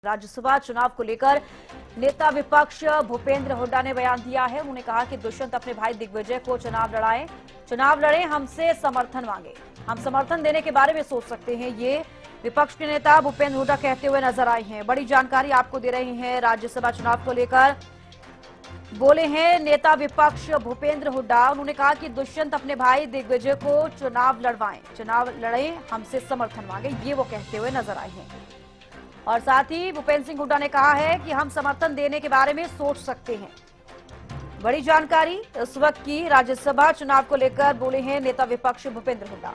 राज्यसभा चुनाव को लेकर नेता विपक्ष भूपेंद्र हुड्डा ने बयान दिया है। उन्होंने कहा कि दुष्यंत अपने भाई दिग्विजय को चुनाव लड़े, हमसे समर्थन मांगे, हम समर्थन देने के बारे में सोच सकते हैं। ये विपक्ष के नेता भूपेंद्र हुड्डा कहते हुए नजर आए हैं। बड़ी जानकारी आपको दे रहे हैं राज्यसभा चुनाव को लेकर। बोले हैं नेता विपक्ष भूपेंद्र हुड्डा। उन्होंने कहा कि दुष्यंत अपने भाई दिग्विजय को चुनाव लड़े, हमसे समर्थन मांगे, ये वो कहते हुए नजर आए हैं। और साथ ही भूपेंद्र सिंह हुड्डा ने कहा है कि हम समर्थन देने के बारे में सोच सकते हैं। बड़ी जानकारी इस वक्त की राज्यसभा चुनाव को लेकर बोले हैं नेता विपक्ष भूपेंद्र हुड्डा।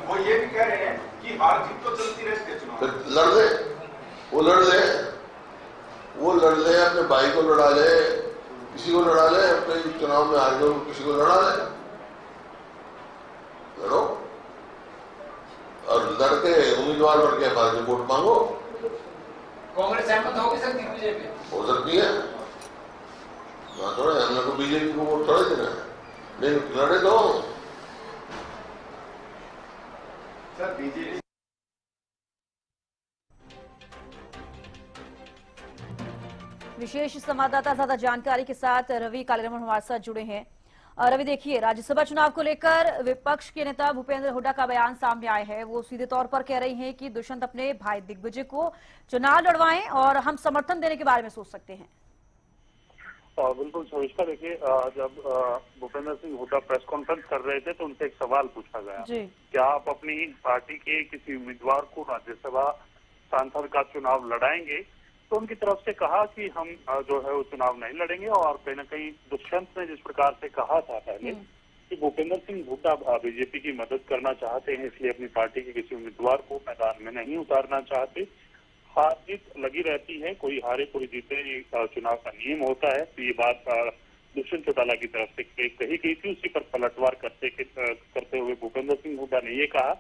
वो ये भी कह रहे हैं कि हार जीत तो चलती रहती है, चुनाव लड़ ले, वो लड़ ले, अपने भाई को लड़ा ले, किसी को लड़ा ले, अपने चुनाव में हार गए किसी को लड़ा ले, लड़ो और लड़के उम्मीदवार बन के हमारे वोट मांगो। कांग्रेस सहमत होगी सर दिग्विजय पे? हो सकती है ना, थोड़े हमने को बीजेपी को वोट थोड़े देना है, नहीं लड़े दो सर। बीजेपी विशेष संवाददाता ज्यादा जानकारी के साथ रवि कालेरमन हमारे साथ जुड़े हैं। रवि, देखिए राज्यसभा चुनाव को लेकर विपक्ष के नेता भूपेंद्र हुड्डा का बयान सामने आया है। वो सीधे तौर पर कह रही हैं कि दुष्यंत अपने भाई दिग्विजय को चुनाव लड़वाएं और हम समर्थन देने के बारे में सोच सकते हैं। बिल्कुल सविस्ता। देखिए, जब भूपेंद्र सिंह हुड्डा प्रेस कॉन्फ्रेंस कर रहे थे तो उनसे एक सवाल पूछा गया, क्या आप अपनी पार्टी के किसी उम्मीदवार को राज्यसभा सांसद का चुनाव लड़ाएंगे? तो उनकी तरफ से कहा कि हम जो है वो चुनाव नहीं लड़ेंगे। और कहीं न कहीं दुष्यंत ने जिस प्रकार से कहा था पहले कि भूपेंद्र सिंह हुड्डा बीजेपी की मदद करना चाहते हैं, इसलिए अपनी पार्टी के किसी उम्मीदवार को मैदान में नहीं उतारना चाहते। हार जीत लगी रहती है, कोई हारे कोई जीते, ये चुनाव का नियम होता है। तो ये बात दुष्यंत चौटाला की तरफ से कही गई थी। उसी पर पलटवार करते हुए भूपेंद्र सिंह हुड्डा ने ये कहा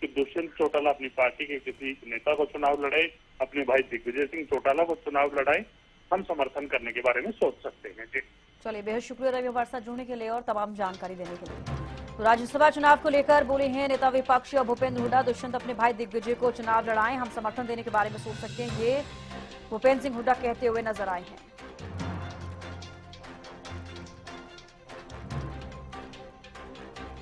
कि दुष्यंत चौटाला अपनी पार्टी के किसी नेता को चुनाव लड़े, अपने भाई दिग्विजय सिंह चौटाला को चुनाव लड़ाए, हम समर्थन करने के बारे में सोच सकते हैं। जी चलिए, बेहद शुक्रिया रवि हमारे साथ जुड़ने के लिए और तमाम जानकारी देने के लिए। तो राज्यसभा चुनाव को लेकर बोले हैं नेता विपक्ष भूपेंद्र हुड्डा। दुष्यंत अपने भाई दिग्विजय को चुनाव लड़ाएं, हम समर्थन देने के बारे में सोच सकते हैं, ये भूपेंद्र सिंह हुड्डा कहते हुए नजर आए हैं।